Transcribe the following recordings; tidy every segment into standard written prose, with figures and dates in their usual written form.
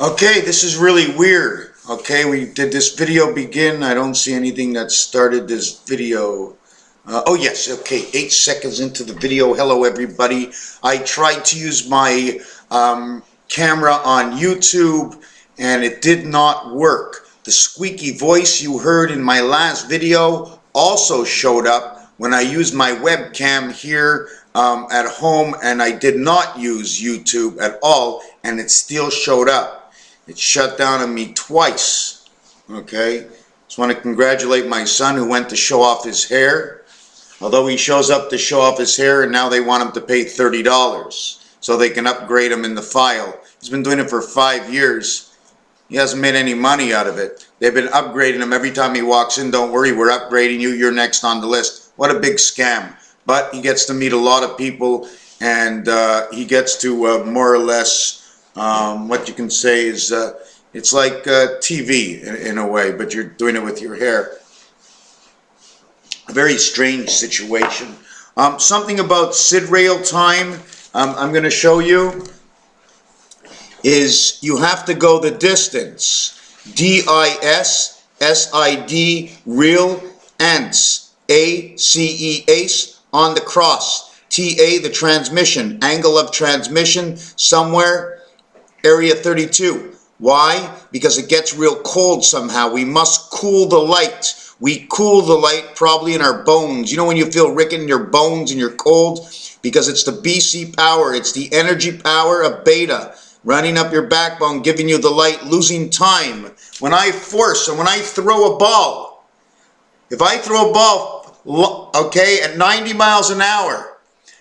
Okay, this is really weird. Okay, we did this video begin. I don't see anything that started this video. Oh yes, okay, 8 seconds into the video. Hello everybody. I tried to use my camera on YouTube and it did not work. The squeaky voice you heard in my last video also showed up when I used my webcam here at home, and I did not use YouTube at all, and it still showed up. It shut down on me twice. Okay, just want to congratulate my son who went to show off his hair. Although he shows up to show off his hair, and now they want him to pay $30 so they can upgrade him in the file. He's been doing it for 5 years. He hasn't made any money out of it. They've been upgrading him every time he walks in. Don't worry, we're upgrading you. You're next on the list. What a big scam. But he gets to meet a lot of people, and he gets to more or less, what you can say is, it's like TV in a way, but you're doing it with your hair. A very strange situation. Something about SIDRAEL time I'm going to show you is you have to go the distance. DIS-SIDREAL ANCE, ACE, ACE on the cross. TA, the transmission, angle of transmission somewhere, area 32. Why? Because it gets real cold somehow. We must cool the light. We cool the light probably in our bones. You know when you feel rickety in your bones and you're cold? Because it's the BC power. It's the energy power of beta running up your backbone, giving you the light, losing time. When I force and when I throw a ball, if I throw a ball, okay, at 90 miles an hour,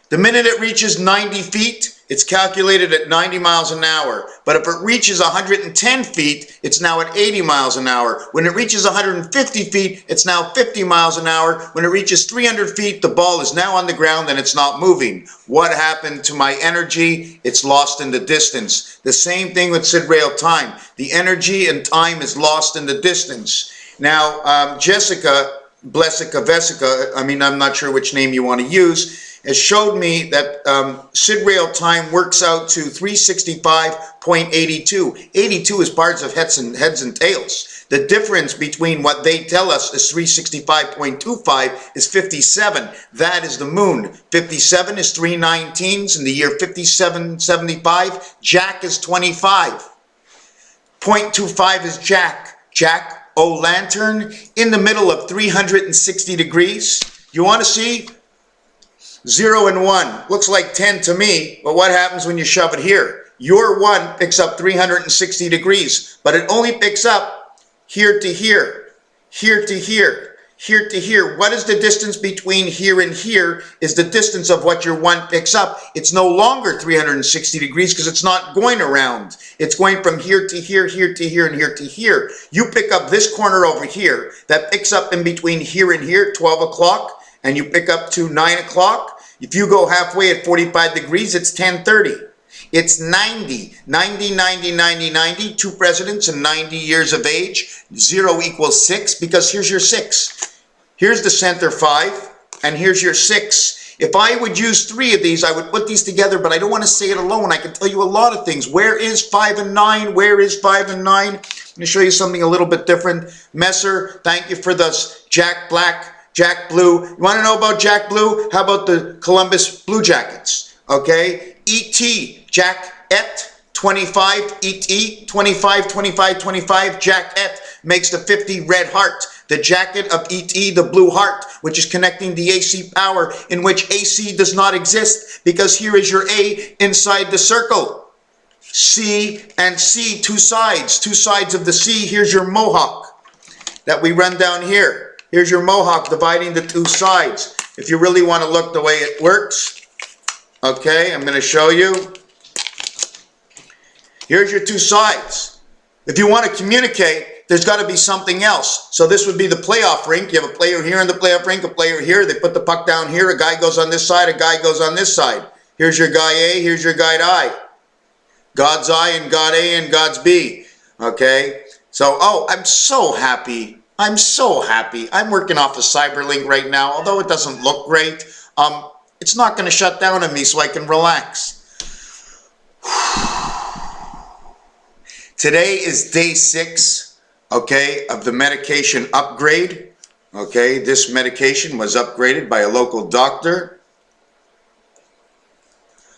the minute it reaches 90 feet, it's calculated at 90 miles an hour. But if it reaches 110 feet, it's now at 80 miles an hour. When it reaches 150 feet, it's now 50 miles an hour. When it reaches 300 feet, the ball is now on the ground and it's not moving. What happened to my energy? It's lost in the distance. The same thing with SIDRAEL time. The energy and time is lost in the distance. Now, Jessica, Blessica, Vesica, I mean, I'm not sure which name you want to use, has showed me that SIDRAEL time works out to 365.82. 82 is parts of heads and tails. The difference between what they tell us is 365.25 is 57. That is the moon. 57 is 3/19 in the year 5775. Jack is 25. 0.25 is Jack. Jack O lantern in the middle of 360 degrees. You want to see? 0 and 1 looks like 10 to me, but what happens when you shove it here? Your 1 picks up 360 degrees, but it only picks up here to here, here to here, here to here. What is the distance between here and here is the distance of what your 1 picks up. It's no longer 360 degrees because it's not going around. It's going from here to here, here to here, and here to here. You pick up this corner over here that picks up in between here and here, 12 o'clock, and you pick up to 9 o'clock. If you go halfway at 45 degrees, it's 10:30. It's 90. 90, 90, 90, 90. 2 presidents and 90 years of age. 0 equals 6, because here's your 6. Here's the center 5, and here's your 6. If I would use 3 of these, I would put these together, but I don't want to say it alone. I can tell you a lot of things. Where is 5 and 9? Where is 5 and 9? I'm going to show you something a little bit different. Messer, thank you for this. Jack Black. Jack Blue. You want to know about Jack Blue? How about the Columbus Blue Jackets? Okay. E.T. Jack Et 25. E.T. 25, 25, 25. Jack Et makes the 50 red heart. The jacket of E.T. the blue heart, which is connecting the AC power, in which AC does not exist, because here is your A inside the circle. C and C, 2 sides. 2 sides of the C. Here's your mohawk that we run down here. Here's your mohawk dividing the 2 sides. If you really want to look the way it works, okay, I'm going to show you. Here's your 2 sides. If you want to communicate, there's got to be something else. So this would be the playoff rink. You have a player here in the playoff rink, a player here. They put the puck down here. A guy goes on this side, a guy goes on this side. Here's your guy A, here's your guy I. God's I and God A and God's B. Okay, so, oh, I'm so happy. I'm so happy. I'm working off a CyberLink right now, although it doesn't look great. It's not going to shut down on me, so I can relax. Today is day 6, okay, of the medication upgrade. Okay, this medication was upgraded by a local doctor.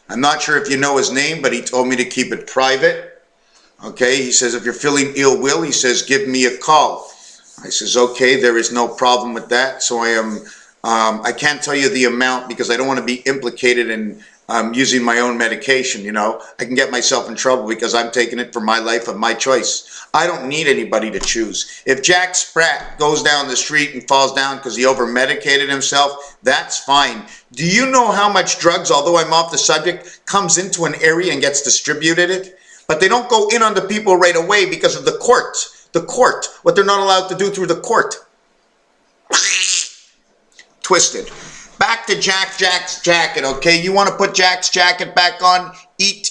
I'm not sure if you know his name, but he told me to keep it private. Okay, he says if you're feeling ill will, he says give me a call. I says okay, there is no problem with that. So I can't tell you the amount because I don't want to be implicated in using my own medication, you know. I can get myself in trouble because I'm taking it for my life of my choice. I don't need anybody to choose. If Jack Spratt goes down the street and falls down because he over-medicated himself, that's fine. Do you know how much drugs, although I'm off the subject, comes into an area and gets distributed? But they don't go in on the people right away because of the court. The court, what they're not allowed to do through the court. Twisted. Back to Jack's jacket, okay? You want to put Jack's jacket back on? ET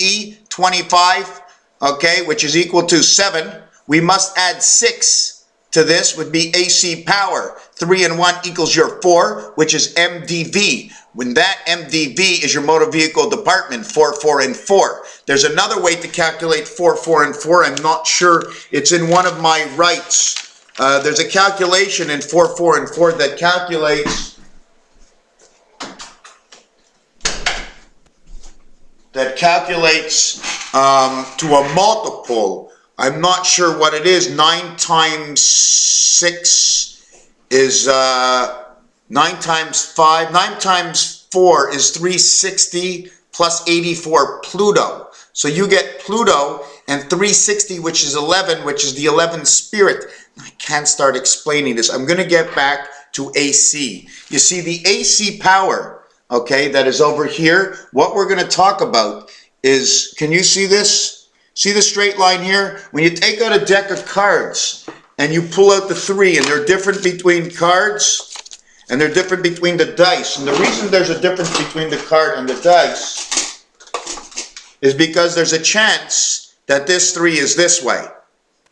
25, okay, which is equal to 7. We must add 6 to this, would be AC power. 3 and 1 equals your 4, which is MDV. When that MDV is your motor vehicle department, 4, 4, and 4. There's another way to calculate 4, 4, and 4. I'm not sure. It's in one of my rights. There's a calculation in 4, 4, and 4 that calculates to a multiple. I'm not sure what it is. 9 times 6 is 9 times 5. 9 times 4 is 360 plus 84 Pluto. So you get Pluto and 360, which is 11, which is the 11th spirit. I can't start explaining this. I'm going to get back to AC. You see the AC power, okay, that is over here. What we're going to talk about is, can you see this? See the straight line here? When you take out a deck of cards and you pull out the 3, and they're different between cards and they're different between the dice. And the reason there's a difference between the card and the dice is because there's a chance that this 3 is this way.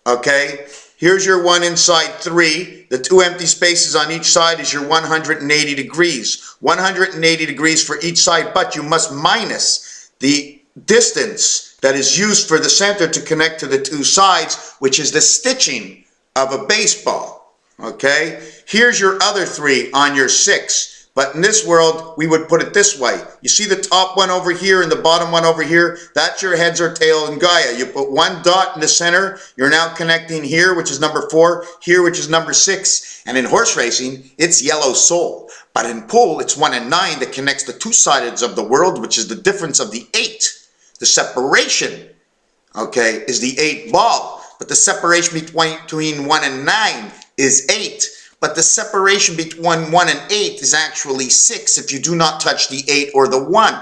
Okay? Here's your 1 inside 3. The 2 empty spaces on each side is your 180 degrees. 180 degrees for each side, but you must minus the distance that is used for the center to connect to the 2 sides, which is the stitching of a baseball. Okay? Here's your other 3 on your 6. But in this world, we would put it this way. You see the top one over here and the bottom one over here? That's your heads or tail in Gaia. You put 1 dot in the center. You're now connecting here, which is number 4, here, which is number 6. And in horse racing, it's yellow soul. But in pool, it's 1 and 9 that connects the 2 sides of the world, which is the difference of the 8. The separation, okay, is the 8 ball. But the separation between 1 and 9 is 8. But the separation between 1 and 8 is actually 6 if you do not touch the 8 or the 1.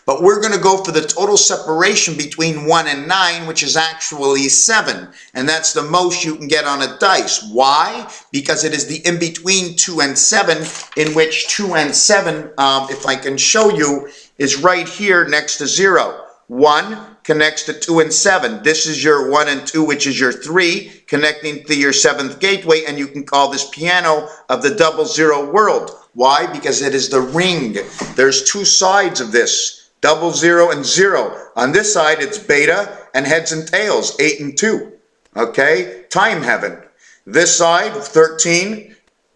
But we're going to go for the total separation between 1 and 9, which is actually 7. And that's the most you can get on a dice. Why? Because it is the in-between 2 and 7, in which 2 and 7, if I can show you, is right here next to 0. 1 connects to 2 and 7. This is your 1 and 2, which is your 3, connecting to your 7th gateway, and you can call this piano of the 00 world. Why? Because it is the ring. There's 2 sides of this, 00 and 0. On this side, it's beta and heads and tails, 8 and 2. Okay? Time heaven. This side, 13,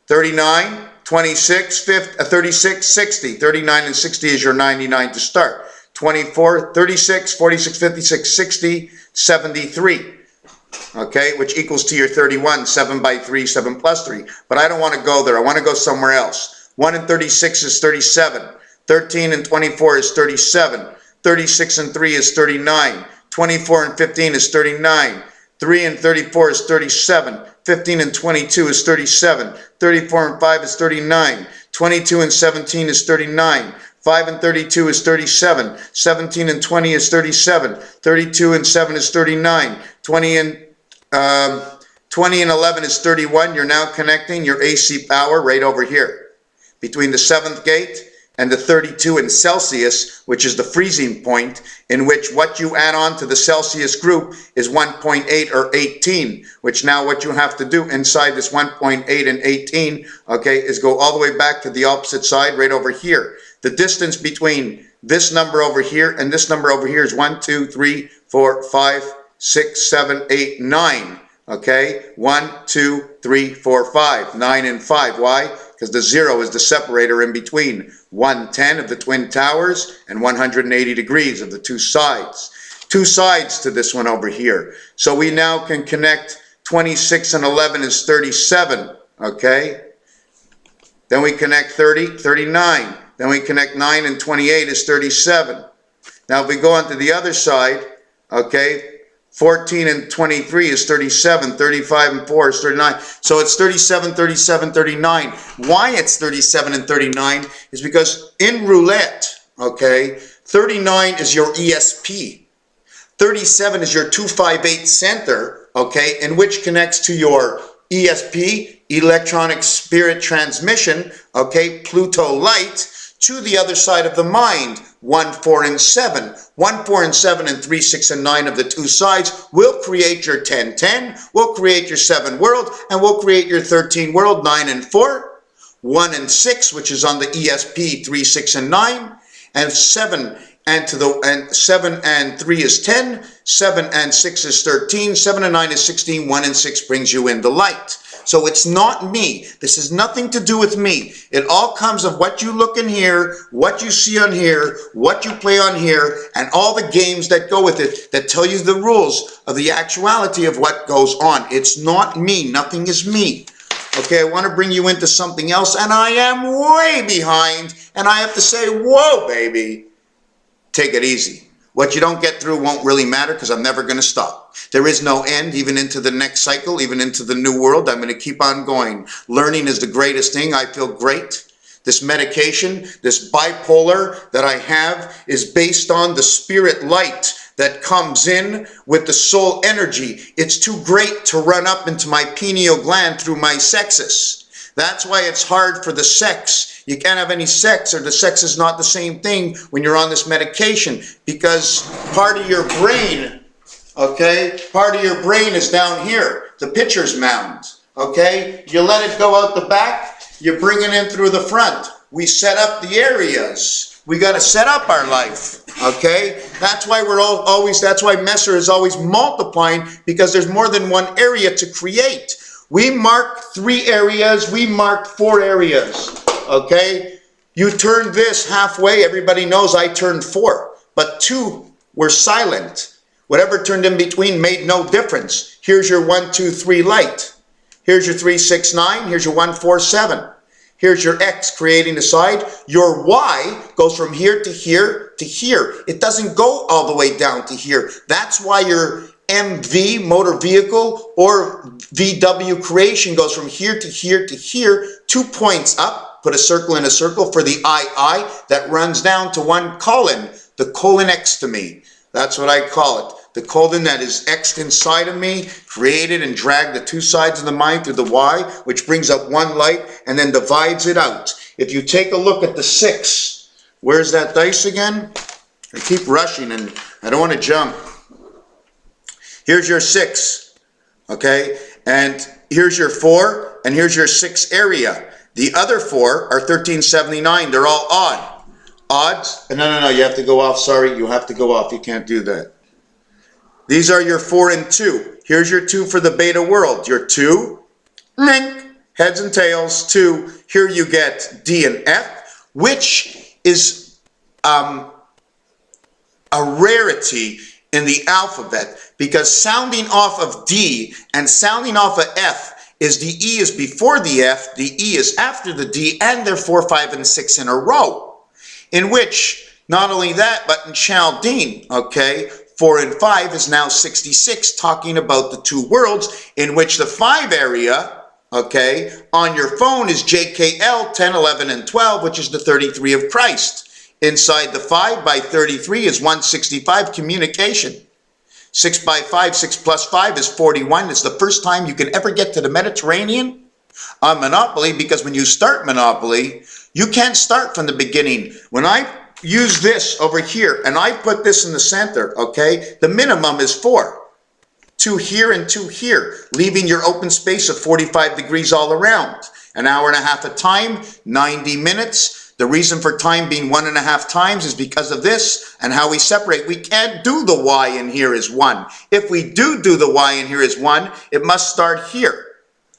39, 26, 36, 60. 39 and 60 is your 99 to start. 24, 36, 46, 56, 60, 73. Okay, which equals to your 31, 7 by 3, 7 plus 3. But I don't want to go there. I want to go somewhere else. 1 and 36 is 37. 13 and 24 is 37. 36 and 3 is 39. 24 and 15 is 39. 3 and 34 is 37. 15 and 22 is 37. 34 and 5 is 39. 22 and 17 is 39. 5 and 32 is 37. 17 and 20 is 37. 32 and 7 is 39. 20 and 11 is 31. You're now connecting your AC power right over here between the 7th gate and the 32 in Celsius, which is the freezing point, in which what you add on to the Celsius group is 1.8 or 18, which now what you have to do inside this 1.8 and 18, okay, is go all the way back to the opposite side right over here. The distance between this number over here and this number over here is 1, 2, 3, 4, 5, 6, 7, 8, 9. Okay, 1, 2, 3, 4, 5, 9 and 5. Why? Because the 0 is the separator in between. 110 of the Twin Towers and 180 degrees of the two sides. Two sides to this one over here. So we now can connect 26 and 11 is 37. Okay. Then we connect 30, 39. Then we connect 9 and 28 is 37. Now if we go on to the other side, okay, 14 and 23 is 37, 35 and 4 is 39. So it's 37, 37, 39. Why it's 37 and 39 is because in roulette, okay, 39 is your ESP. 37 is your 258 center, okay, and which connects to your ESP, electronic spirit transmission, okay, Pluto light, to the other side of the mind, 1, 4, and 7. 1, 4, and 7, and 3, 6, and 9 of the two sides will create your 10, 10, will create your 7 world, and will create your 13 world, 9 and 4, 1 and 6, which is on the ESP, 3, 6, and 9, and 7 and 7 and 3 is 10, 7 and 6 is 13, 7 and 9 is 16, 1 and 6 brings you into light. So it's not me. This has nothing to do with me. It all comes of what you look in here, what you see on here, what you play on here, and all the games that go with it that tell you the rules of the actuality of what goes on. It's not me. Nothing is me. Okay, I want to bring you into something else, and I am way behind, and I have to say, whoa, baby. Take it easy. What you don't get through won't really matter because I'm never going to stop. There is no end, even into the next cycle, even into the new world. I'm going to keep on going. Learning is the greatest thing. I feel great. This medication, this bipolar that I have is based on the spirit light that comes in with the soul energy. It's too great to run up into my pineal gland through my sexes. That's why it's hard for the sex. You can't have any sex, or the sex is not the same thing when you're on this medication, because part of your brain, okay, part of your brain is down here, the pitcher's mound, okay? You let it go out the back, you bring it in through the front. We set up the areas. We got to set up our life, okay? That's why that's why Messer is always multiplying, because there's more than one area to create. We marked 3 areas, we marked 4 areas, okay? You turned this halfway, everybody knows I turned 4, but 2 were silent. Whatever turned in between made no difference. Here's your 1, 2, 3 light. Here's your 3, 6, 9, here's your 1, 4, 7. Here's your X creating the side. Your Y goes from here to here to here. It doesn't go all the way down to here. That's why your MV, motor vehicle, or VW creation goes from here to here to here, 2 points up, put a circle in a circle for the II that runs down to one colon, the colon X to me. That's what I call it. The colon that is X'd inside of me, created and dragged the 2 sides of the mind through the Y, which brings up one light and then divides it out. If you take a look at the 6, where's that dice again? I keep rushing and I don't want to jump. Here's your 6, okay? And here's your 4, and here's your 6 area. The other 4 are 1379. They're all odd. Odds? No, you have to go off. Sorry, you have to go off. You can't do that. These are your 4 and 2. Here's your 2 for the beta world. Your 2, link, heads and tails, 2. Here you get D and F, which is a rarity in the alphabet, because sounding off of D and sounding off of F is the E is before the F, the E is after the D, and they're 4, 5, and 6 in a row. In which, not only that, but in Chaldean, okay, 4 and 5 is now 66, talking about the 2 worlds, in which the 5 area, okay, on your phone is JKL 10, 11, and 12, which is the 33 of Christ. Inside the 5 by 33 is 165, communication. 6 by 5, 6 plus 5 is 41. It's the first time you can ever get to the Mediterranean on Monopoly, because when you start Monopoly, you can't start from the beginning. When I use this over here and I put this in the center, okay, the minimum is 4. 2 here and 2 here, leaving your open space of 45 degrees all around. An hour and a half of time, 90 minutes. The reason for time being 1.5 times is because of this and how we separate. We can't do the y in here as 1. If we do the y in here as 1, it must start here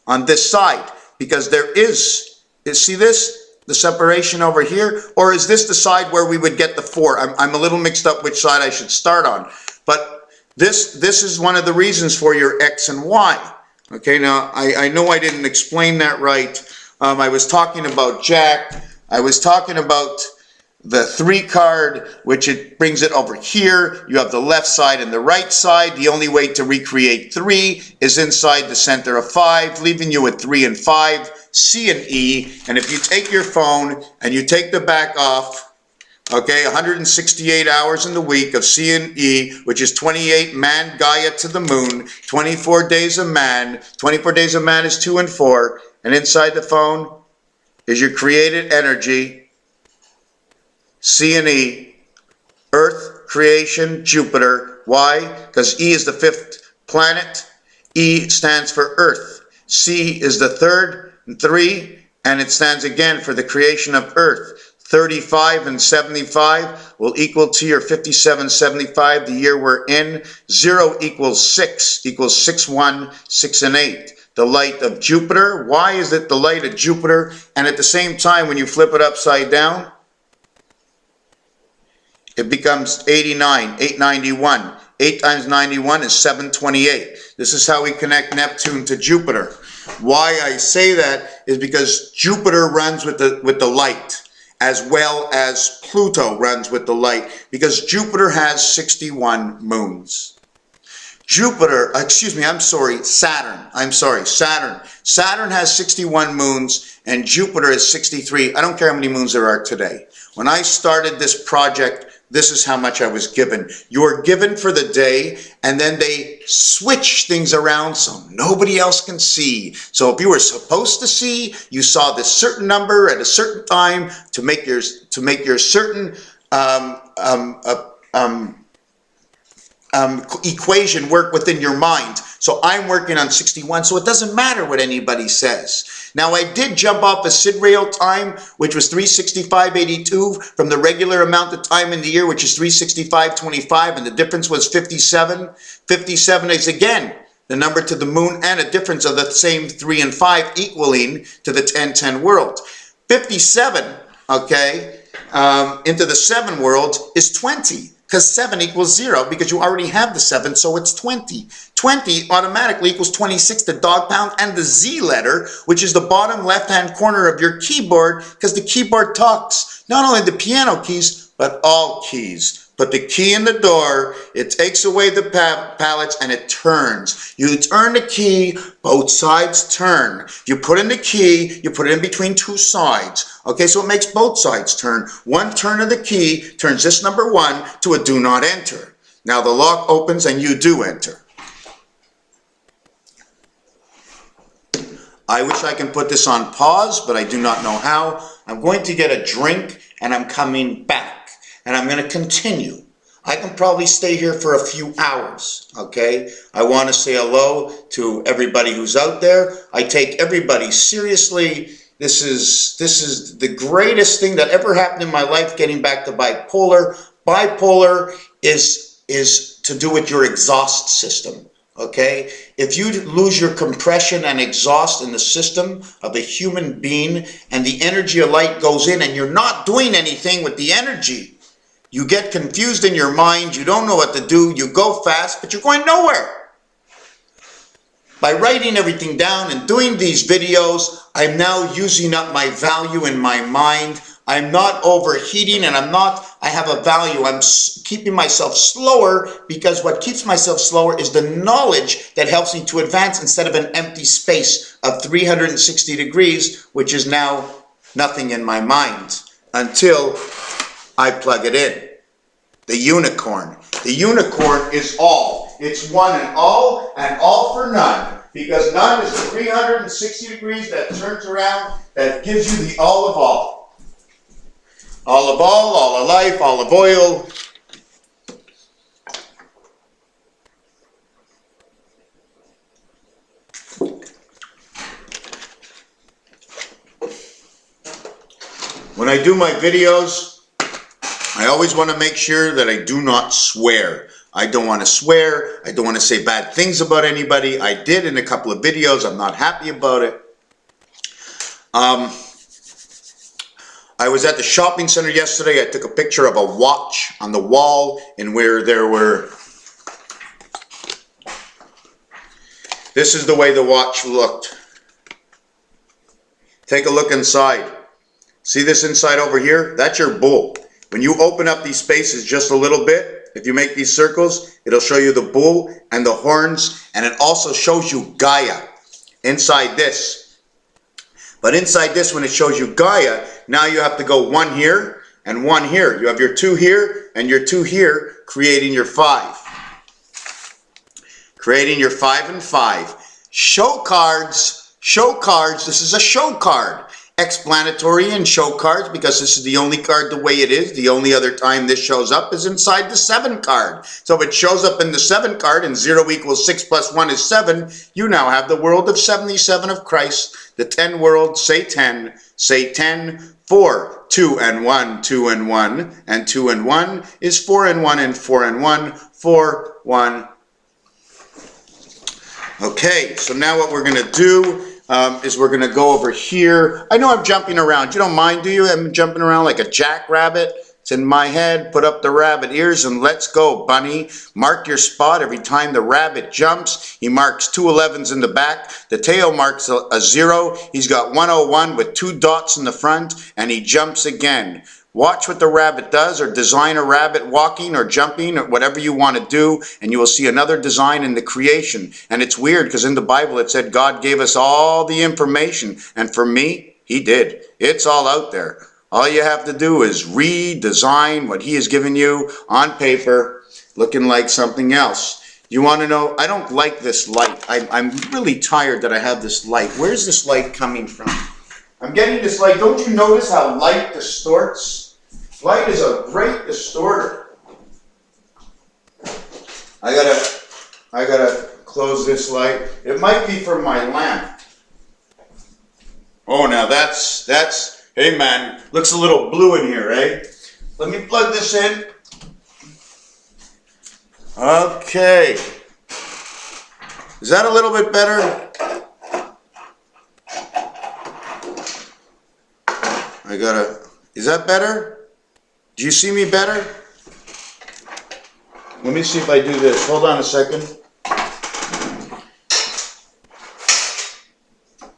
on this side, because there is, see this? The separation over here? Or is this the side where we would get the 4? I'm a little mixed up which side I should start on. But this is one of the reasons for your x and y. Okay, now I know I didn't explain that right. I was talking about Jack. I was talking about the 3 card, which it brings it over here. You have the left side and the right side. The only way to recreate 3 is inside the center of 5, leaving you with 3 and 5, C and E. And if you take your phone and you take the back off, okay, 168 hours in the week of C and E, which is 28 man Gaia to the moon, 24 days of man. 24 days of man is 2 and 4. And inside the phone is your created energy, C and E, Earth, creation, Jupiter. Why? Because E is the 5th planet. E stands for Earth. C is the 3rd and 3, and it stands again for the creation of Earth. 35 and 75 will equal to your 5775, the year we're in. 0 equals 6, equals 6, 1, 6, and 8. The light of Jupiter. Why is it the light of Jupiter? And at the same time, when you flip it upside down, it becomes 89, 891. 8 times 91 is 728. This is how we connect Neptune to Jupiter. Why I say that is because Jupiter runs with the light, as well as Pluto runs with the light, because Jupiter has 61 moons. Saturn has 61 moons, and Jupiter is 63. I don't care how many moons there are today. When I started this project, this is how much I was given. You're given for the day, and then they switch things around so nobody else can see. So if you were supposed to see, you saw this certain number at a certain time to make your certain equation work within your mind. So I'm working on 61, so it doesn't matter what anybody says. Now, I did jump off a SIDRAEL time, which was 365.82 from the regular amount of time in the year, which is 365.25, and the difference was 57. 57 is, again, the number to the moon and a difference of the same 3 and 5 equaling to the 10-10 world. 57, okay, into the 7 world is 20. Because 7 equals 0, because you already have the 7, so it's 20. 20 automatically equals 26, the dog pound, and the Z letter, which is the bottom left-hand corner of your keyboard, because the keyboard talks not only the piano keys, but all keys. Put the key in the door, it takes away the pallets, and it turns. You turn the key, both sides turn. You put in the key, you put it in between 2 sides. Okay, so it makes both sides turn. One turn of the key turns this number 1 to a do not enter. Now the lock opens and you do enter. I wish I can put this on pause, but I do not know how. I'm going to get a drink and I'm coming back. And I'm going to continue. I can probably stay here for a few hours, okay? I want to say hello to everybody who's out there. I take everybody seriously. This is the greatest thing that ever happened in my life, getting back to bipolar. Bipolar is to do with your exhaust system, okay? If you lose your compression and exhaust in the system of a human being and the energy of light goes in and you're not doing anything with the energy, you get confused in your mind, you don't know what to do, you go fast, but you're going nowhere. By writing everything down and doing these videos, I'm now using up my value in my mind. I'm not overheating and I have a value. I'm keeping myself slower because what keeps myself slower is the knowledge that helps me to advance instead of an empty space of 360 degrees, which is now nothing in my mind until I plug it in. The unicorn. The unicorn is all. It's one and all for none. Because none is the 360 degrees that turns around that gives you the all of all. All of all, all of life, all of oil. When When I do my videos, I always want to make sure that I do not swear. I don't want to swear. I don't want to say bad things about anybody. I did in a couple of videos. I'm not happy about it. I was at the shopping center yesterday. I took a picture of a watch on the wall, and where there were... This is the way the watch looked. Take a look inside. See this inside over here? That's your bull. When you open up these spaces just a little bit, if you make these circles, it'll show you the bull and the horns, and it also shows you Gaia inside this. But inside this, when it shows you Gaia, now you have to go one here and one here. You have your 2 here and your 2 here, creating your 5. Creating your 5 and 5. Show cards. Show cards. This is a show card. Explanatory and show cards, because this is the only card the way it is. The only other time this shows up is inside the 7 card. So if it shows up in the 7 card and 0 equals 6 plus 1 is 7, you now have the world of 77 of Christ. The 10 world, say 10. Say 10, 4, 2 and 1, 2 and 1. And 2 and 1 is 4 and 1 and 4 and 1, 4, 1. Okay, so now what we're going to do is we're going to go over here. I know I'm jumping around. You don't mind, do you? I'm jumping around like a jackrabbit. It's in my head. Put up the rabbit ears and let's go, bunny. Mark your spot every time the rabbit jumps. He marks 2 11s in the back. The tail marks a 0. He's got 101 with 2 dots in the front, and he jumps again. Watch what the rabbit does, or design a rabbit walking or jumping or whatever you want to do, and you will see another design in the creation. And it's weird because in the Bible it said God gave us all the information, and for me, He did. It's all out there. All you have to do is redesign what He has given you on paper, looking like something else. You want to know, I don't like this light. I'm really tired that I have this light. Where's this light coming from? I'm getting this light. Don't you notice how light distorts? Light is a great distorter. I gotta close this light. It might be from my lamp. Oh, now that's, hey man, looks a little blue in here, eh? Let me plug this in. Okay. Is that a little bit better? Is that better? Do you see me better? Let me see if I do this. Hold on a second.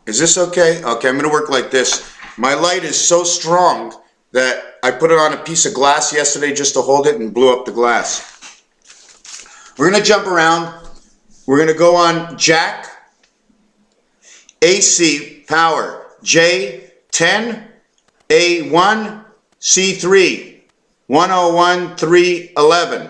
Is this okay? Okay, I'm going to work like this. My light is so strong that I put it on a piece of glass yesterday just to hold it and blew up the glass. We're going to jump around. We're going to go on jack, AC, power, J10, A1, C3, 101, 311.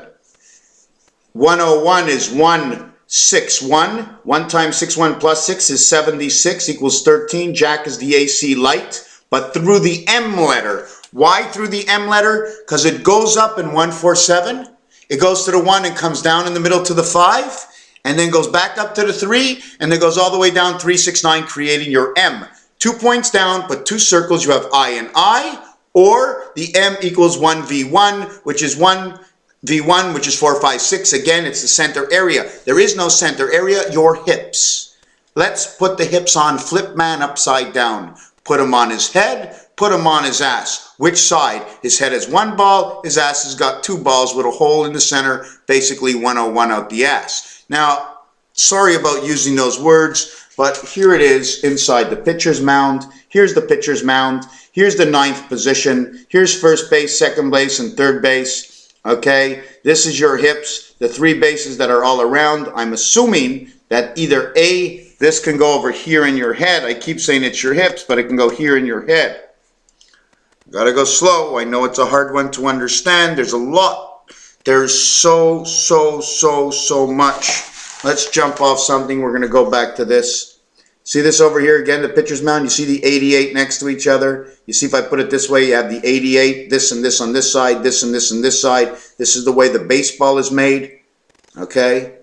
101 is 161. 1 times 61 plus 6 is 76 equals 13. Jack is the AC light, but through the M letter. Why through the M letter? Because it goes up in 147. It goes to the 1 and comes down in the middle to the 5, and then goes back up to the 3, and then goes all the way down 369, creating your M. 2 points down, put 2 circles, you have I and I, or the M equals 1V1, which is 1V1, which is 4, 5, 6. Again, it's the center area. There is no center area, your hips. Let's put the hips on Flip Man upside down. Put him on his head, put him on his ass. Which side? His head has 1 ball, his ass has got 2 balls with a hole in the center, basically 101 out the ass. Now, sorry about using those words, but here it is inside the pitcher's mound. Here's the pitcher's mound. Here's the 9th position. Here's first base, second base, and third base. Okay, this is your hips, the 3 bases that are all around. I'm assuming that either A, this can go over here in your head. I keep saying it's your hips, but it can go here in your head. Gotta go slow. I know it's a hard one to understand. There's a lot. There's so much. Let's jump off something. We're going to go back to this. See this over here again, the pitcher's mound? You see the 88 next to each other? You see if I put it this way, you have the 88, this and this on this side, this and this on this side. This is the way the baseball is made. Okay?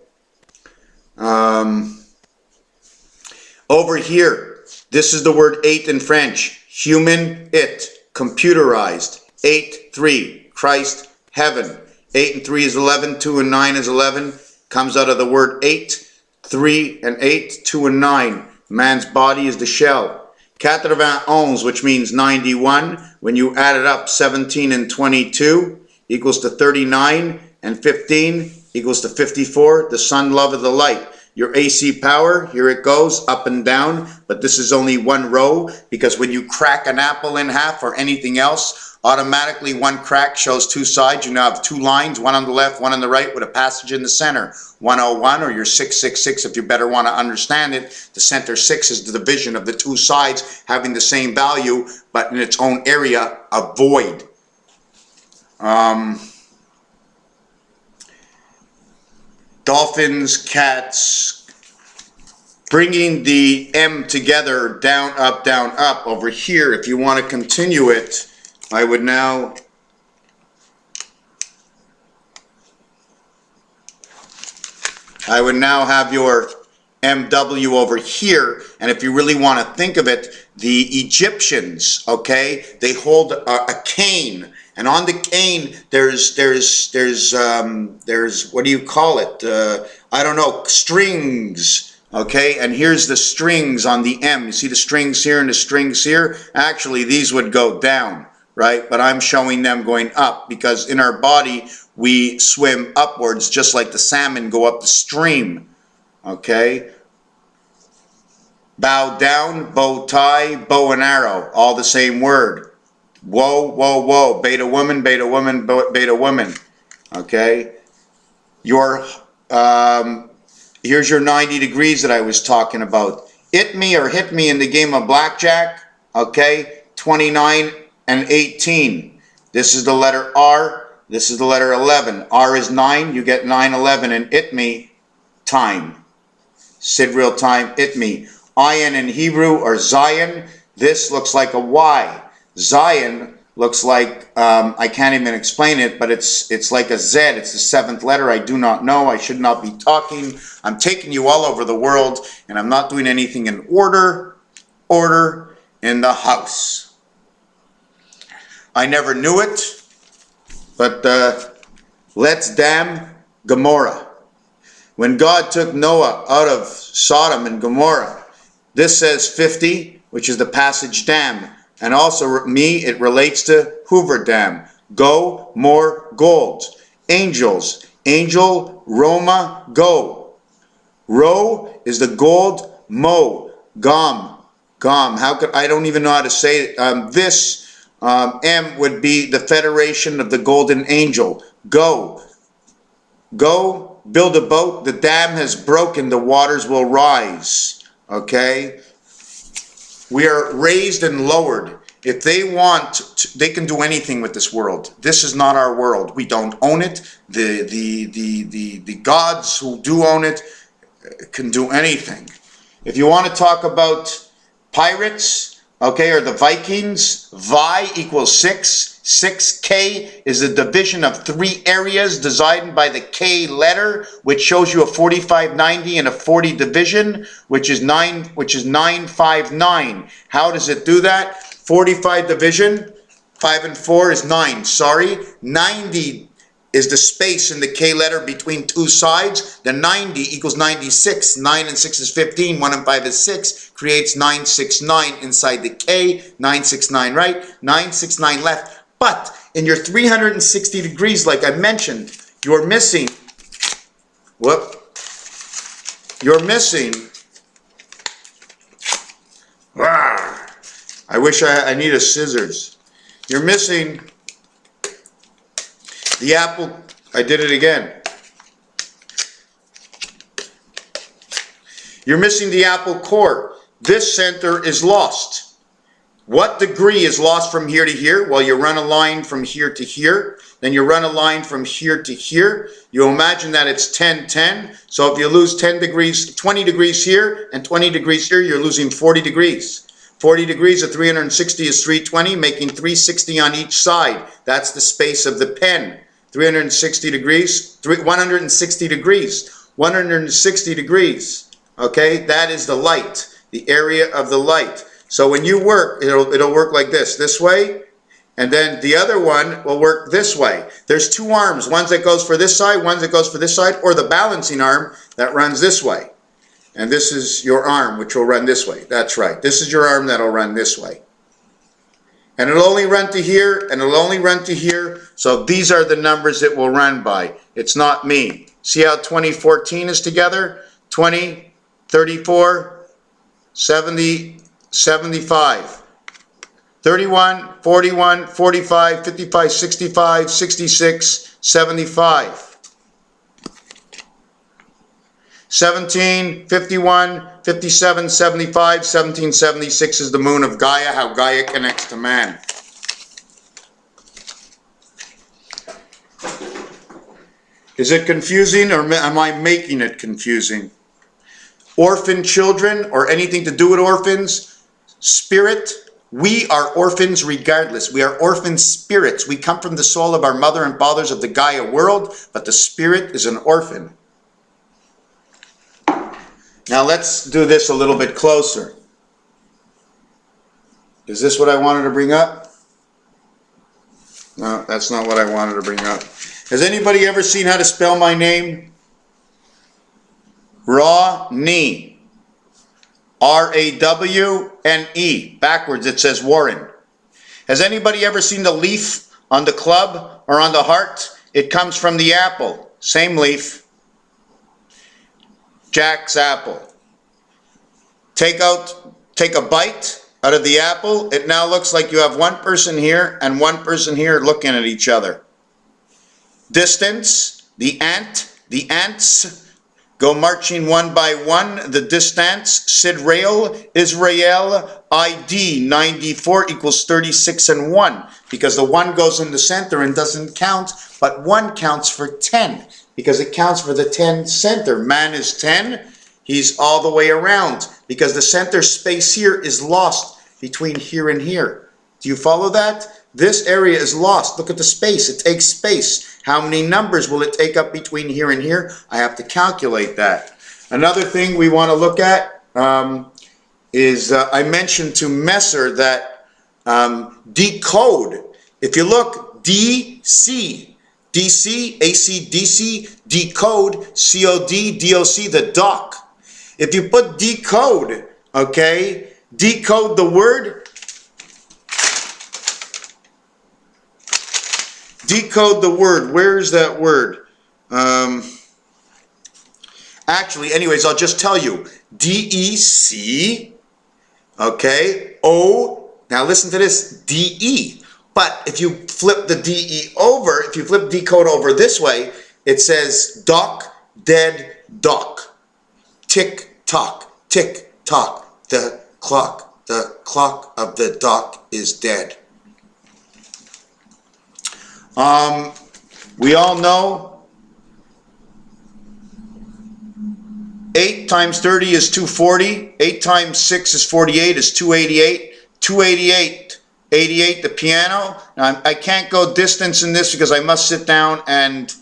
Over here, this is the word 8 in French. Human, it. computerized. 8, 3, Christ, heaven. 8 and 3 is 11, 2 and 9 is 11. Comes out of the word 8, 3 and 8, 2 and 9. Man's body is the shell. 91, which means 91. When you add it up, 17 and 22 equals to 39, and 15 equals to 54. The sun loveth the light. Your AC power, here it goes, up and down, but this is only one row, because when you crack an apple in half or anything else, automatically one crack shows two sides. You now have two lines, one on the left, one on the right, with a passage in the center. 101, or your 666 if you better want to understand it. The center 6 is the division of the two sides having the same value, but in its own area, a void. Dolphins, cats, bringing the M together, down, up. Over here, if you want to continue it, I would now have your MW over here, and if you really want to think of it, the Egyptians, okay, they hold a cane, and on the cane there's what do you call it? I don't know, strings, okay, and here's the strings on the M. You see the strings here and the strings here? Actually, these would go down, right? But I'm showing them going up, because in our body we swim upwards, just like the salmon go up the stream. Okay? Bow down, bow tie, bow and arrow, all the same word. Whoa, whoa, whoa. Beta woman, beta woman, beta woman. Okay? Your here's your 90 degrees that I was talking about. Hit me or hit me in the game of blackjack. Okay? 29 and 18. This is the letter R. This is the letter 11. R is 9. You get 9, 11, and it me, time. SIDRAEL time, it me. Ayin in Hebrew, or Zion. This looks like a Y. Zion looks like, I can't even explain it, but it's like a Z. It's the 7th letter. I do not know. I should not be talking. I'm taking you all over the world, and I'm not doing anything in order. Order in the house. I never knew it. But let's damn Gomorrah. When God took Noah out of Sodom and Gomorrah, this says 50, which is the passage dam. And also me, it relates to Hoover Dam. Go, more gold. Angels. Angel, Roma, go. Ro is the gold. Mo, gom. Gom. How could, I don't even know how to say it. This M would be the Federation of the Golden Angel. Go. Go, build a boat. The dam has broken. The waters will rise. Okay? We are raised and lowered. If they want, they can do anything with this world. This is not our world. We don't own it. The gods who do own it can do anything. If you want to talk about pirates, okay, or the Vikings, Vi equals 6. 6K is the division of 3 areas designed by the K letter, which shows you a 4590 and a 40 division, which is 959. How does it do that? 45 division, 5 and 4 is 9. Sorry, 90 is the space in the K letter between two sides. The 90 equals 96. 9 and 6 is 15. 1 and 5 is 6. Creates 969 inside the K. 969 right, 969 left. But in your 360 degrees, like I mentioned, you're missing, you're missing, I wish I need a scissors. You're missing the apple. I did it again. You're missing the apple core. This center is lost. What degree is lost from here to here? Well, you run a line from here to here. Then you run a line from here to here. You imagine that it's 10, 10. So if you lose 10 degrees, 20 degrees here and 20 degrees here, you're losing 40 degrees. 40 degrees of 360 is 320, making 360 on each side. That's the space of the pen. 360 degrees, 160 degrees, 160 degrees. Okay, that is the light, the area of the light. So when you work, it'll work like this way, And then the other one will work this way. There's two arms, one that goes for this side, one that goes for this side, or the balancing arm that runs this way. And this is your arm, which will run this way. That's right. This is your arm that'll run this way. And it'll only run to here, and it'll only run to here. So these are the numbers it will run by. It's not me. See how 2014 is together? 20, 34, 70, 75. 31, 41, 45, 55, 65, 66, 75. 17, 51, 57, 75, 1776 is the moon of Gaia, how Gaia connects to man. Is it confusing, or am I making it confusing? Orphan children, or anything to do with orphans, spirit, we are orphans regardless. We are orphan spirits. We come from the soul of our mother and fathers of the Gaia world, but the spirit is an orphan. Now let's do this a little bit closer. Is this what I wanted to bring up? No, that's not what I wanted to bring up. Has anybody ever seen how to spell my name? Rawne. R-A-W-N-E. Backwards it says Warren. Has anybody ever seen the leaf on the club or on the heart? It comes from the apple. Same leaf. Jack's apple. Take a bite out of the apple. It now looks like you have one person here and one person here looking at each other. Distance, the ants go marching one by one. The distance, SIDRAEL, Israel, ID 94 equals 36 and 1. Because the 1 goes in the center and doesn't count, but 1 counts for 10. Because it counts for the 10 center. Man is 10, he's all the way around. Because the center space here is lost between here and here. Do you follow that? This area is lost. Look at the space. It takes space. How many numbers will it take up between here and here? I have to calculate that. Another thing we want to look at is I mentioned to Messer that decode. If you look, DC, AC, DC, decode, COD, DOC, the doc. If you put decode, okay, decode the word. Decode the word. Where's that word? Actually, anyways, I'll just tell you. DEC, okay, O, now listen to this, DE. But if you flip the DE over, if you flip decode over this way, it says doc, dead, doc. Tick tock, the clock of the doc is dead. We all know 8 times 30 is 240. 8 times 6 is 48 is 288. 288. 88, the piano. Now, I can't go distance in this because I must sit down and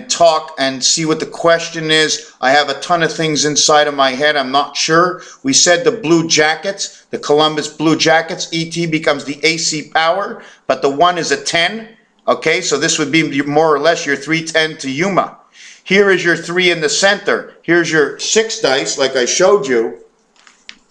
talk and see what the question is. I have a ton of things inside of my head. I'm not sure. We said the blue jackets, the Columbus Blue Jackets, ET becomes the AC power, but the 1 is a 10. Okay, so this would be more or less your 310 to Yuma. Here is your 3 in the center. Here's your 6 dice, like I showed you.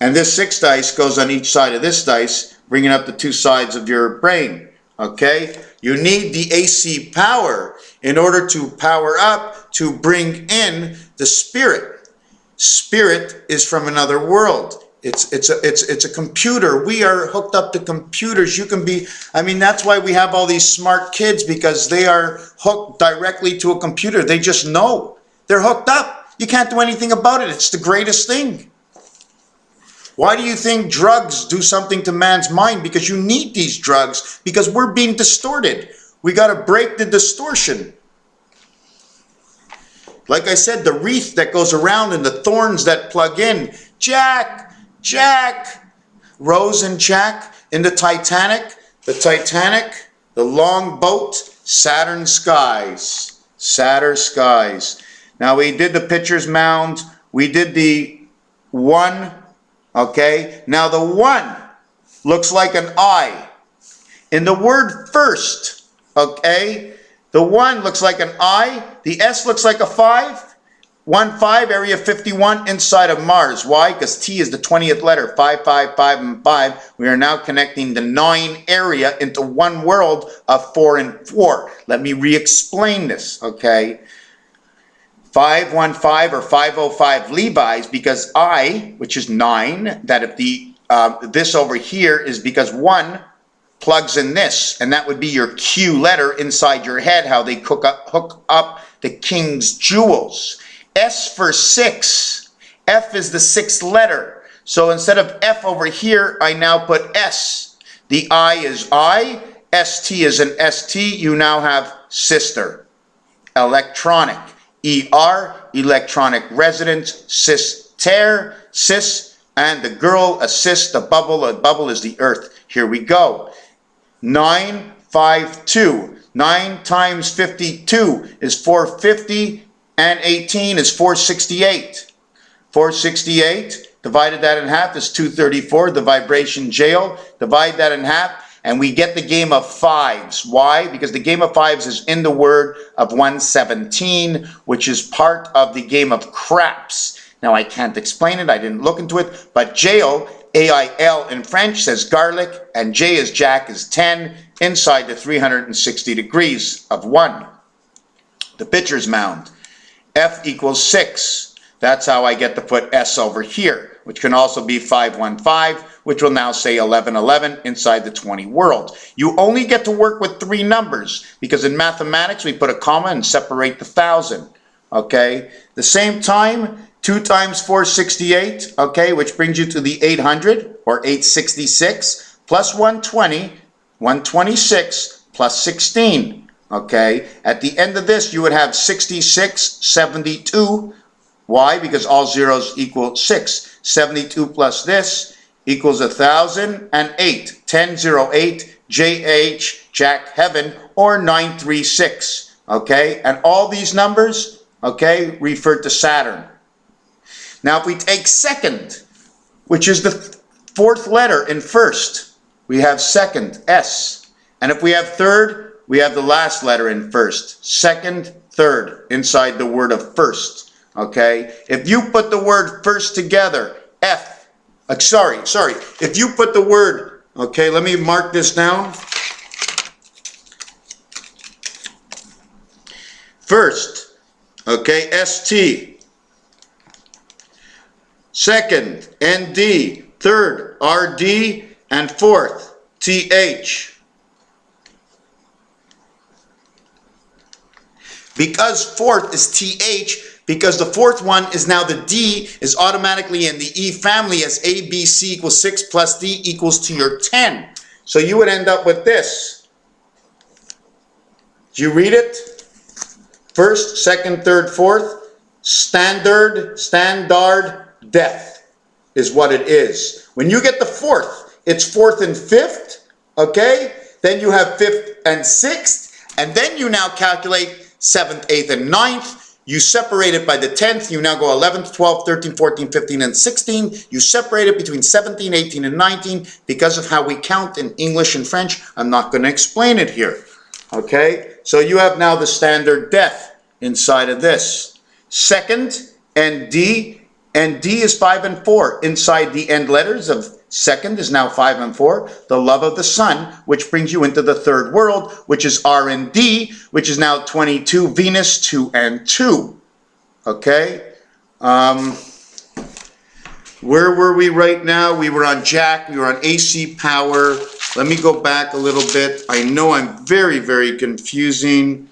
And this 6 dice goes on each side of this dice, bringing up the 2 sides of your brain. Okay, you need the AC power in order to power up, to bring in the spirit. Spirit is from another world. It's a computer. We are hooked up to computers. You can be, I mean, that's why we have all these smart kids, because they are hooked directly to a computer. They just know. They're hooked up. You can't do anything about it. It's the greatest thing. Why do you think drugs do something to man's mind? Because you need these drugs, because we're being distorted. We got to break the distortion. Like I said, the wreath that goes around and the thorns that plug in. Jack, Rose and Jack in the Titanic, the long boat, Saturn skies. Now we did the pitcher's mound, we did the 1, okay? Now the 1 looks like an I. In the word first, okay, the 1 looks like an I, the S looks like a 5, 1, 5, area 51 inside of Mars. Why? Because T is the 20th letter, 5, 5, 5, and 5. We are now connecting the 9 area into one world of 4 and 4. Let me re-explain this, okay? 515 or 505 Levi's, because I, which is 9, that if the this over here is because 1 plugs in this, and that would be your Q letter inside your head, how they hook up the king's jewels. S for 6. F is the 6th letter. So instead of F over here, I now put S. The I is I, ST is an ST. You now have sister. Electronic. ER, electronic resonance. Sister, sis, and the girl, assist, the bubble is the earth. Here we go. 952. 9 times 52 is 450. And 18 is 468. 468, divided that in half is 234, the vibration jail. Divide that in half, and we get the game of 5s. Why? Because the game of 5s is in the word of 117, which is part of the game of craps. Now, I can't explain it. I didn't look into it. But jail, A-I-L in French, says garlic, and J is Jack is 10, inside the 360 degrees of 1. The pitcher's mound. F equals 6. That's how I get to put S over here, which can also be 515, which will now say 1111 inside the 20 world. You only get to work with 3 numbers, because in mathematics we put a comma and separate the 1,000. Okay? The same time, 2 times 468, okay, which brings you to the 800 or 866, plus 120, 126, plus 16. Okay, at the end of this, you would have 6672. Why? Because all zeros equal 6. 72 plus this equals 1008. 1008, JH, Jack Heaven, or 936. Okay, and all these numbers, okay, refer to Saturn. Now, if we take second, which is the 4th letter in first, we have second, S. And if we have third, we have the last letter in first. Second, third, inside the word of first. Okay? If you put the word first together, F. Sorry. If you put the word, okay, let me mark this down. First, okay, ST. Second, ND. Third, RD. And fourth, TH. Because fourth is TH, because the 4th one is now the D, is automatically in the E family as ABC equals 6 plus D equals to your 10. So you would end up with this. Do you read it? First, second, third, fourth. Standard, death is what it is. When you get the 4th, it's 4th and 5th, okay? Then you have 5th and 6th, and then you now calculate 7th, 8th, and 9th. You separate it by the 10th. You now go 11th, 12th, 13th, 14th, 15th, and 16th. You separate it between 17, 18, and 19. Because of how we count in English and French, I'm not going to explain it here. Okay? So you have now the standard death inside of this. Second, and D is 5 and 4. Inside the end letters of second is now 5 and 4. The love of the sun, which brings you into the 3rd world, which is R and D, which is now 22, Venus, 2 and 2. Okay? Where were we right now? We were on Jack. We were on AC power. Let me go back a little bit. I know I'm very, very confusing.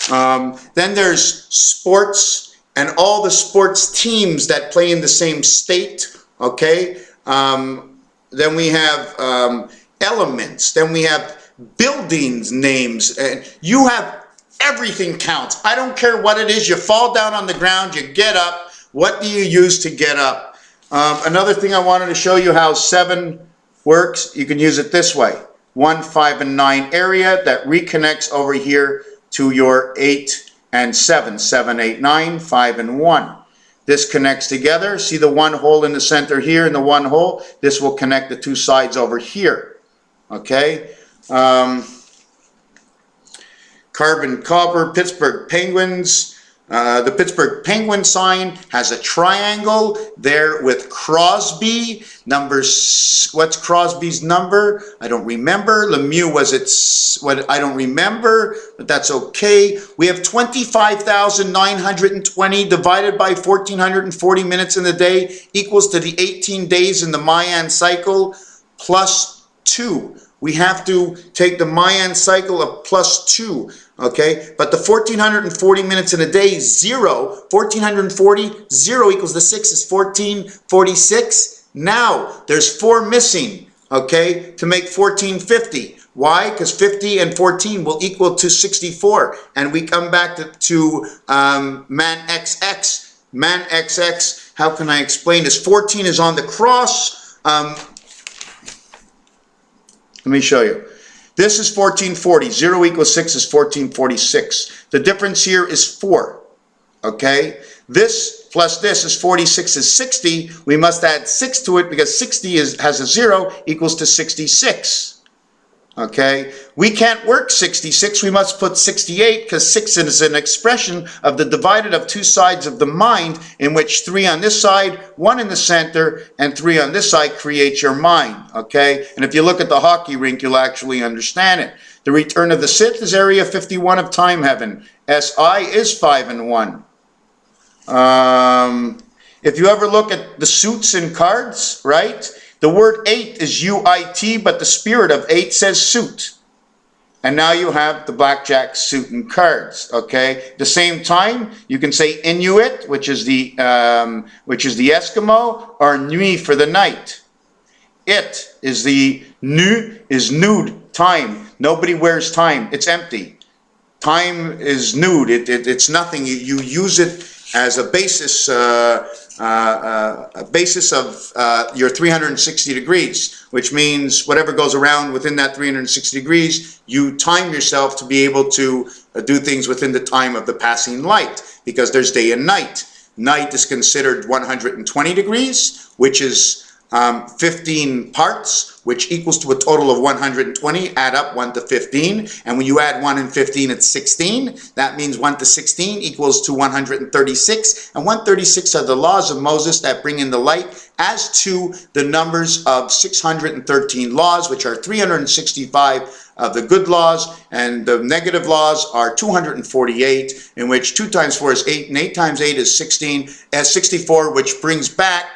Then there's sports. And all the sports teams that play in the same state, okay? Then we have elements. Then we have buildings names. And you have everything counts. I don't care what it is. You fall down on the ground, you get up. What do you use to get up? Another thing I wanted to show you how 7 works. You can use it this way. 1, 5, and 9 area that reconnects over here to your 8 and 7, 7, 8, 9, 5, and 1. This connects together. See the 1 hole in the center here and the 1 hole? This will connect the 2 sides over here. Okay? Carbon copper, Pittsburgh Penguins. The Pittsburgh Penguin sign has a triangle there with Crosby. What's Crosby's number? I don't remember. Lemieux was its, what, I don't remember, but that's okay. We have 25,920 divided by 1,440 minutes in the day equals to the 18 days in the Mayan cycle plus 2. We have to take the Mayan cycle of plus 2. Okay, but the 1,440 minutes in a day is 0. 1,440, 0 equals the 6 is 1,446. Now, there's 4 missing, okay, to make 1,450. Why? Because 50 and 14 will equal to 64. And we come back to man XX. Man XX, how can I explain this? 14 is on the cross. Let me show you. This is 1440. 0 equals 6 is 1446. The difference here is 4. Okay? This plus this is 46 is 60. We must add 6 to it because 60 has a 0 equals to 66. Okay? We can't work 66. We must put 68 because 6 is an expression of the divided of two sides of the mind in which 3 on this side, 1 in the center, and 3 on this side create your mind. Okay? And if you look at the hockey rink, you'll actually understand it. The return of the Sith is area 51 of time heaven. SI is 5 and 1. If you ever look at the suits and cards, right? The word 8 is UIT, but the spirit of 8 says suit. And now you have the blackjack suit and cards. Okay. At the same time, you can say Inuit, which is the Eskimo, or Nui for the night. It is the nu is nude time. Nobody wears time. It's empty. Time is nude. It's nothing. You use it as a basis. A basis of your 360 degrees, which means whatever goes around within that 360 degrees, you time yourself to be able to do things within the time of the passing light, because there's day and night. Night is considered 120 degrees, which is 15 parts, which equals to a total of 120. Add up 1 to 15, and when you add 1 and 15, it's 16. That means 1 to 16 equals to 136, and 136 are the laws of Moses that bring in the light, as to the numbers of 613 laws, which are 365 of the good laws, and the negative laws are 248, in which 2 times 4 is 8, and 8 times 8 is 16, as 64, which brings back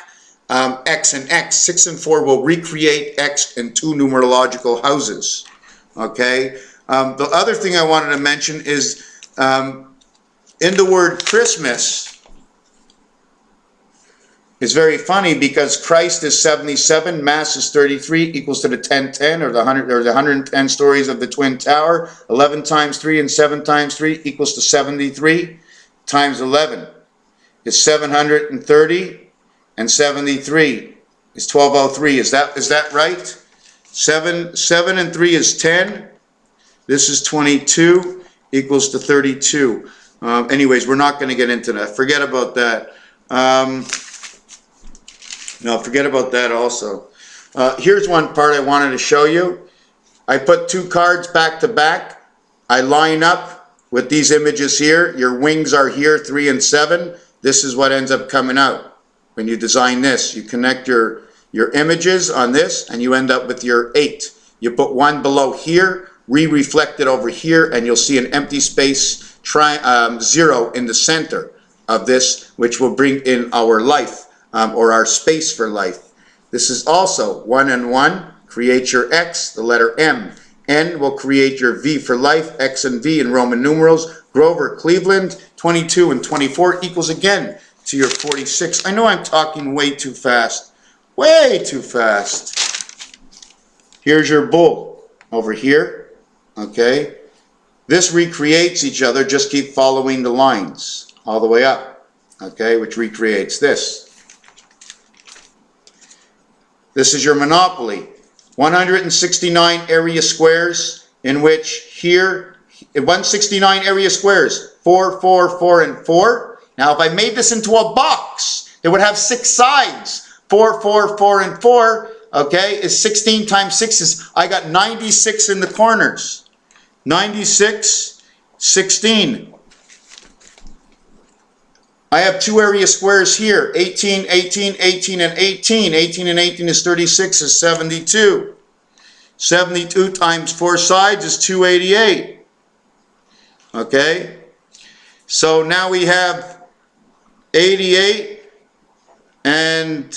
X and X. 6 and 4 will recreate X in 2 numerological houses. Okay. The other thing I wanted to mention is in the word Christmas is very funny, because Christ is 77, Mass is 33, equals to the 1010, or the 110 stories of the Twin Tower. 11 times 3 and 7 times 3 equals to 73, times 11 is 730. And 73 is 1203. Is that right? 7 and 3 is 10. This is 22 equals to 32. Anyways, we're not going to get into that. Forget about that. No, forget about that also. Here's one part I wanted to show you. I put 2 cards back to back. I line up with these images here. Your wings are here, 3 and 7. This is what ends up coming out. When you design this, you connect your images on this, and you end up with your 8. You put 1 below here, reflect it over here, and you'll see an empty space, 0 in the center of this, which will bring in our life, or our space for life. This is also 1 and 1, create your X, the letter M. N will create your V for life, X and V in Roman numerals. Grover, Cleveland, 22 and 24 equals again to your 46. I know I'm talking way too fast. Way too fast. Here's your bull over here. Okay. This recreates each other. Just keep following the lines all the way up. Okay. Which recreates this. This is your Monopoly. 169 area squares, in which here, 169 area squares. 4, 4, 4, and 4. Now, if I made this into a box, it would have 6 sides. 4, 4, 4, and 4. okay, is 16 times 6 is, I got 96 in the corners. 96, 16. I have two area squares here, 18, 18, 18, and 18. 18 and 18 is 36, is 72. 72 times 4 sides is 288. Okay? So now we have 88 and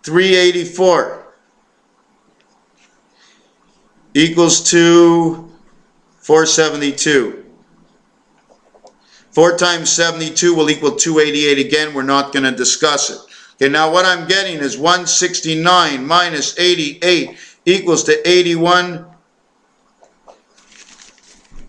384 equals to 472. 4 times 72 will equal 288 again. We're not going to discuss it. Okay, now what I'm getting is 169 minus 88 equals to 81.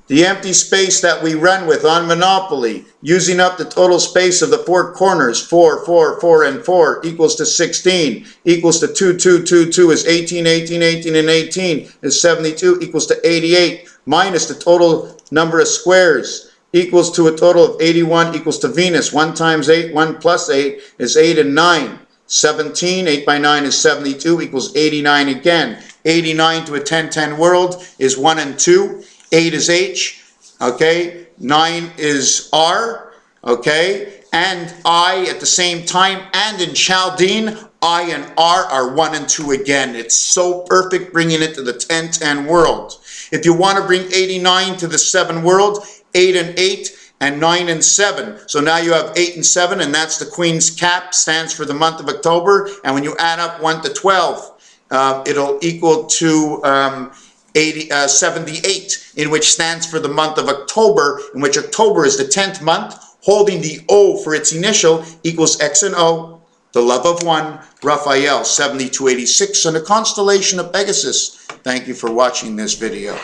The empty space that we run with on Monopoly, using up the total space of the four corners, 4, 4, 4, and 4, equals to 16, equals to 2, 2, 2, 2 is 18, 18, 18, and 18 is 72, equals to 88, minus the total number of squares, equals to a total of 81, equals to Venus. 1 times 8, 1 plus 8 is 8 and 9. 17, 8 by 9 is 72, equals 89 again. 89 to a 10-10 world is 1 and 2. 8 is H, okay? 9 is R, okay? And I at the same time, and in Chaldean, I and R are 1 and 2 again. It's so perfect bringing it to the 10-10 world. If you want to bring 89 to the 7 world, 8 and 8 and 9 and 7. So now you have 8 and 7, and that's the Queen's cap, stands for the month of October. And when you add up 1 to 12, it'll equal to 78, in which stands for the month of October, in which October is the 10th month, holding the O for its initial, equals X and O, the love of one, Raphael, 7286, and the constellation of Pegasus. Thank you for watching this video.